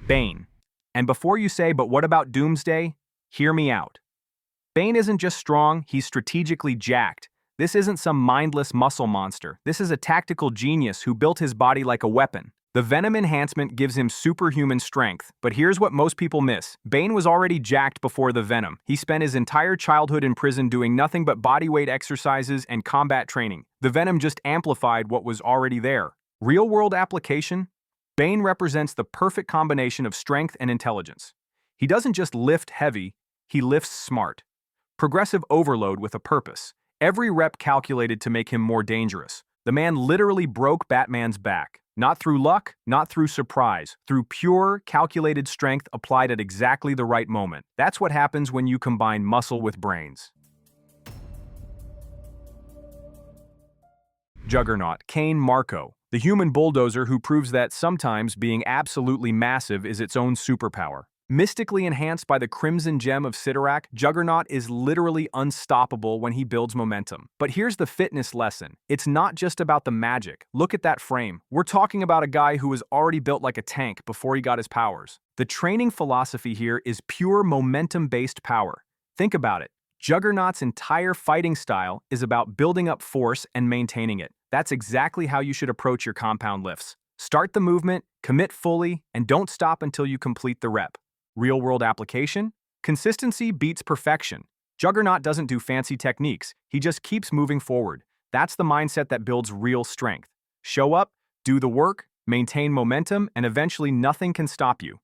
Bane. And before you say, but what about Doomsday? Hear me out. Bane isn't just strong, he's strategically jacked. This isn't some mindless muscle monster. This is a tactical genius who built his body like a weapon. The Venom enhancement gives him superhuman strength, but here's what most people miss. Bane was already jacked before the Venom. He spent his entire childhood in prison doing nothing but bodyweight exercises and combat training. The Venom just amplified what was already there. Real-world application? Bane represents the perfect combination of strength and intelligence. He doesn't just lift heavy, he lifts smart. Progressive overload with a purpose. Every rep calculated to make him more dangerous. The man literally broke Batman's back. Not through luck, not through surprise, through pure, calculated strength applied at exactly the right moment. That's what happens when you combine muscle with brains. Juggernaut, Cain Marko, the human bulldozer who proves that sometimes being absolutely massive is its own superpower. Mystically enhanced by the Crimson Gem of Cyttorak, Juggernaut is literally unstoppable when he builds momentum. But here's the fitness lesson. It's not just about the magic. Look at that frame. We're talking about a guy who was already built like a tank before he got his powers. The training philosophy here is pure momentum-based power. Think about it. Juggernaut's entire fighting style is about building up force and maintaining it. That's exactly how you should approach your compound lifts. Start the movement, commit fully, and don't stop until you complete the rep. Real-world application? Consistency beats perfection. Juggernaut doesn't do fancy techniques, he just keeps moving forward. That's the mindset that builds real strength. Show up, do the work, maintain momentum, and eventually nothing can stop you.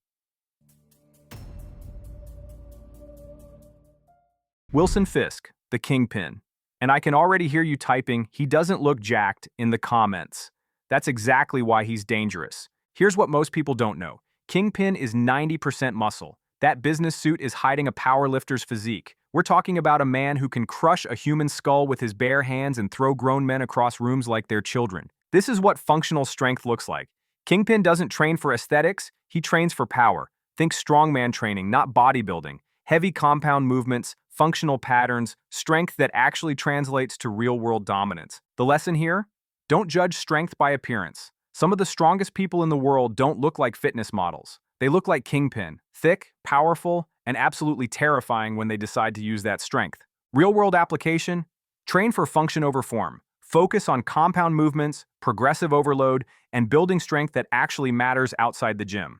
Wilson Fisk, the Kingpin. And I can already hear you typing, he doesn't look jacked, in the comments. That's exactly why he's dangerous. Here's what most people don't know. Kingpin is 90% muscle. That business suit is hiding a powerlifter's physique. We're talking about a man who can crush a human skull with his bare hands and throw grown men across rooms like they're children. This is what functional strength looks like. Kingpin doesn't train for aesthetics, he trains for power. Think strongman training, not bodybuilding. Heavy compound movements, functional patterns, strength that actually translates to real-world dominance. The lesson here? Don't judge strength by appearance. Some of the strongest people in the world don't look like fitness models. They look like Kingpin, thick, powerful, and absolutely terrifying when they decide to use that strength. Real-world application? Train for function over form. Focus on compound movements, progressive overload, and building strength that actually matters outside the gym.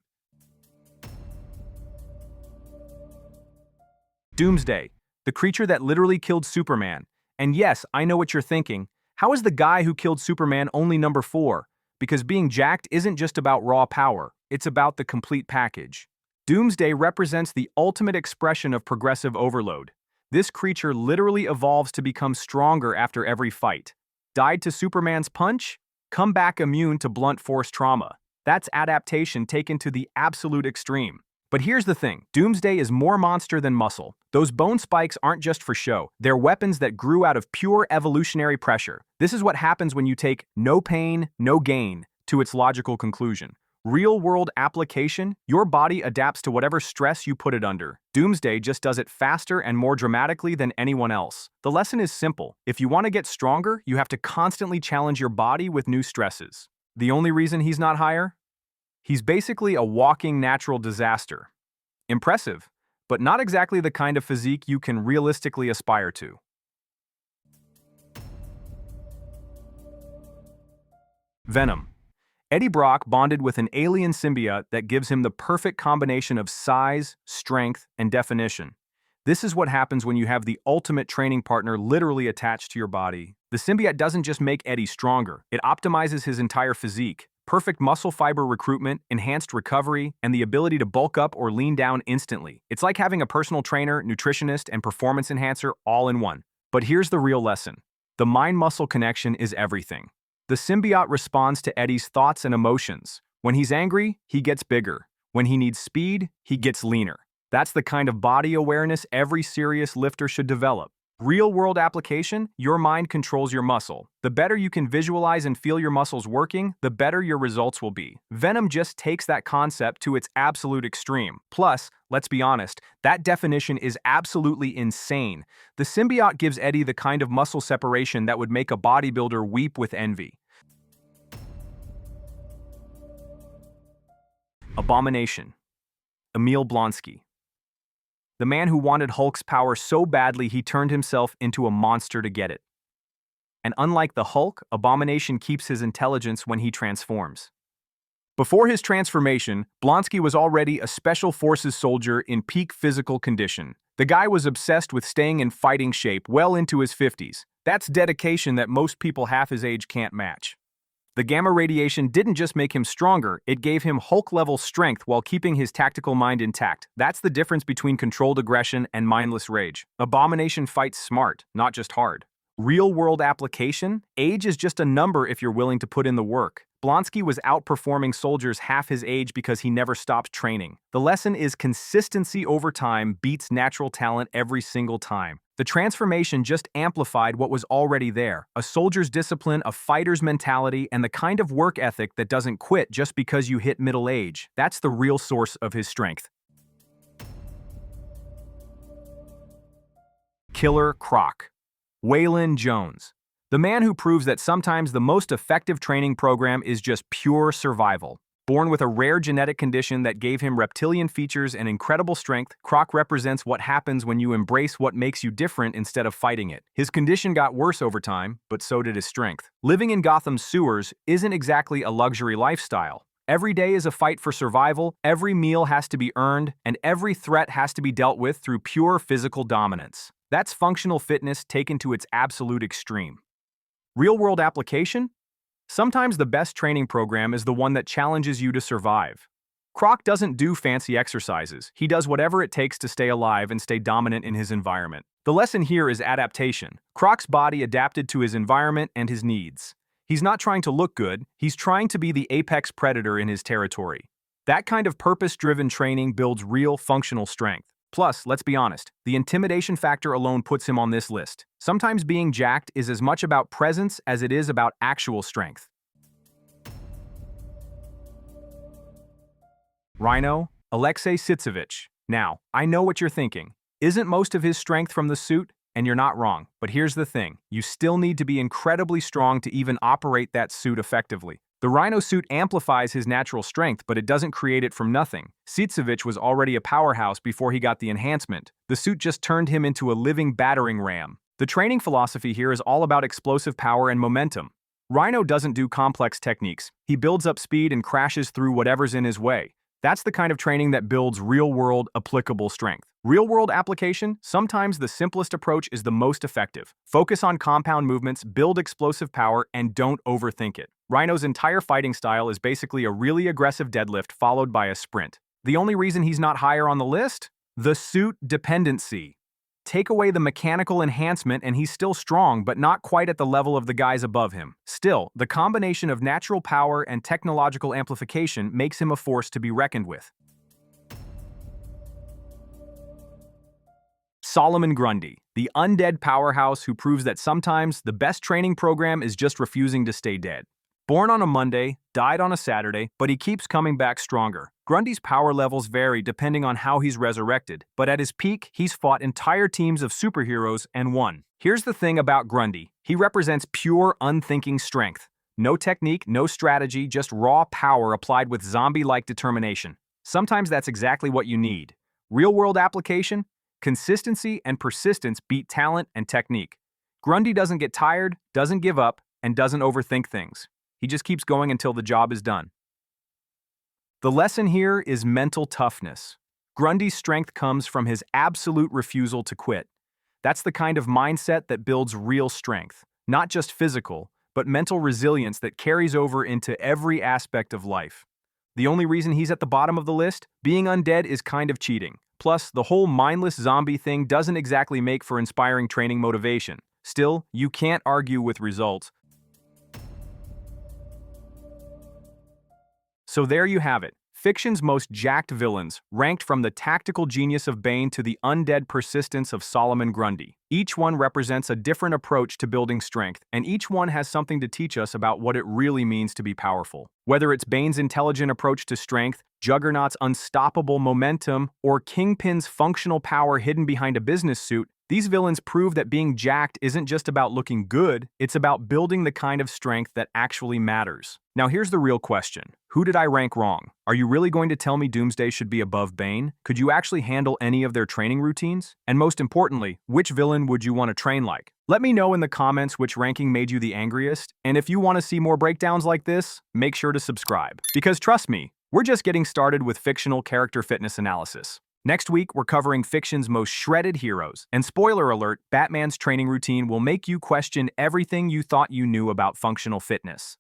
Doomsday, the creature that literally killed Superman. And yes, I know what you're thinking. How is the guy who killed Superman only number 4? Because being jacked isn't just about raw power, it's about the complete package. Doomsday represents the ultimate expression of progressive overload. This creature literally evolves to become stronger after every fight. Died to Superman's punch? Come back immune to blunt force trauma. That's adaptation taken to the absolute extreme. But here's the thing, Doomsday is more monster than muscle. Those bone spikes aren't just for show, they're weapons that grew out of pure evolutionary pressure. This is what happens when you take no pain, no gain to its logical conclusion. Real-world application, your body adapts to whatever stress you put it under. Doomsday just does it faster and more dramatically than anyone else. The lesson is simple. If you want to get stronger, you have to constantly challenge your body with new stresses. The only reason he's not higher? He's basically a walking natural disaster. Impressive, but not exactly the kind of physique you can realistically aspire to. Venom. Eddie Brock bonded with an alien symbiote that gives him the perfect combination of size, strength, and definition. This is what happens when you have the ultimate training partner literally attached to your body. The symbiote doesn't just make Eddie stronger, it optimizes his entire physique. Perfect muscle fiber recruitment, enhanced recovery, and the ability to bulk up or lean down instantly. It's like having a personal trainer, nutritionist, and performance enhancer all in one. But here's the real lesson. The mind-muscle connection is everything. The symbiote responds to Eddie's thoughts and emotions. When he's angry, he gets bigger. When he needs speed, he gets leaner. That's the kind of body awareness every serious lifter should develop. Real-world application, your mind controls your muscle. The better you can visualize and feel your muscles working, the better your results will be. Venom just takes that concept to its absolute extreme. Plus, let's be honest, that definition is absolutely insane. The symbiote gives Eddie the kind of muscle separation that would make a bodybuilder weep with envy. Abomination. Emil Blonsky. The man who wanted Hulk's power so badly he turned himself into a monster to get it. And unlike the Hulk, Abomination keeps his intelligence when he transforms. Before his transformation, Blonsky was already a Special Forces soldier in peak physical condition. The guy was obsessed with staying in fighting shape well into his 50s. That's dedication that most people half his age can't match. The gamma radiation didn't just make him stronger, it gave him Hulk-level strength while keeping his tactical mind intact. That's the difference between controlled aggression and mindless rage. Abomination fights smart, not just hard. Real-world application? Age is just a number if you're willing to put in the work. Blonsky was outperforming soldiers half his age because he never stopped training. The lesson is consistency over time beats natural talent every single time. The transformation just amplified what was already there, a soldier's discipline, a fighter's mentality, and the kind of work ethic that doesn't quit just because you hit middle age. That's the real source of his strength. Killer Croc. Waylon Jones. The man who proves that sometimes the most effective training program is just pure survival. Born with a rare genetic condition that gave him reptilian features and incredible strength, Croc represents what happens when you embrace what makes you different instead of fighting it. His condition got worse over time, but so did his strength. Living in Gotham's sewers isn't exactly a luxury lifestyle. Every day is a fight for survival, every meal has to be earned, and every threat has to be dealt with through pure physical dominance. That's functional fitness taken to its absolute extreme. Real-world application? Sometimes the best training program is the one that challenges you to survive. Croc doesn't do fancy exercises. He does whatever it takes to stay alive and stay dominant in his environment. The lesson here is adaptation. Croc's body adapted to his environment and his needs. He's not trying to look good, he's trying to be the apex predator in his territory. That kind of purpose-driven training builds real functional strength. Plus, let's be honest, the intimidation factor alone puts him on this list. Sometimes being jacked is as much about presence as it is about actual strength. Rhino, Alexei Sitsevich. Now, I know what you're thinking. Isn't most of his strength from the suit? And you're not wrong. But here's the thing. You still need to be incredibly strong to even operate that suit effectively. The Rhino suit amplifies his natural strength, but it doesn't create it from nothing. Sitsevich was already a powerhouse before he got the enhancement. The suit just turned him into a living battering ram. The training philosophy here is all about explosive power and momentum. Rhino doesn't do complex techniques. He builds up speed and crashes through whatever's in his way. That's the kind of training that builds real-world, applicable strength. Real-world application, sometimes the simplest approach is the most effective. Focus on compound movements, build explosive power, and don't overthink it. Rhino's entire fighting style is basically a really aggressive deadlift followed by a sprint. The only reason he's not higher on the list? The suit dependency. Take away the mechanical enhancement and he's still strong, but not quite at the level of the guys above him. Still, the combination of natural power and technological amplification makes him a force to be reckoned with. Solomon Grundy, the undead powerhouse who proves that sometimes the best training program is just refusing to stay dead. Born on a Monday, died on a Saturday, but he keeps coming back stronger. Grundy's power levels vary depending on how he's resurrected, but at his peak, he's fought entire teams of superheroes and won. Here's the thing about Grundy. He represents pure, unthinking strength. No technique, no strategy, just raw power applied with zombie-like determination. Sometimes that's exactly what you need. Real-world application? Consistency and persistence beat talent and technique. Grundy doesn't get tired, doesn't give up, and doesn't overthink things. He just keeps going until the job is done. The lesson here is mental toughness. Grundy's strength comes from his absolute refusal to quit. That's the kind of mindset that builds real strength, not just physical, but mental resilience that carries over into every aspect of life. The only reason he's at the bottom of the list? Being undead is kind of cheating. Plus, the whole mindless zombie thing doesn't exactly make for inspiring training motivation. Still, you can't argue with results. So there you have it. Fiction's most jacked villains, ranked from the tactical genius of Bane to the undead persistence of Solomon Grundy. Each one represents a different approach to building strength, and each one has something to teach us about what it really means to be powerful. Whether it's Bane's intelligent approach to strength, Juggernaut's unstoppable momentum, or Kingpin's functional power hidden behind a business suit, These villains prove that being jacked isn't just about looking good, it's about building the kind of strength that actually matters. Now here's the real question. Who did I rank wrong? Are you really going to tell me Doomsday should be above Bane? Could you actually handle any of their training routines? And most importantly, which villain would you want to train like? Let me know in the comments which ranking made you the angriest, and if you want to see more breakdowns like this, make sure to subscribe. Because trust me, we're just getting started with fictional character fitness analysis. Next week, we're covering fiction's most shredded heroes. And spoiler alert, Batman's training routine will make you question everything you thought you knew about functional fitness.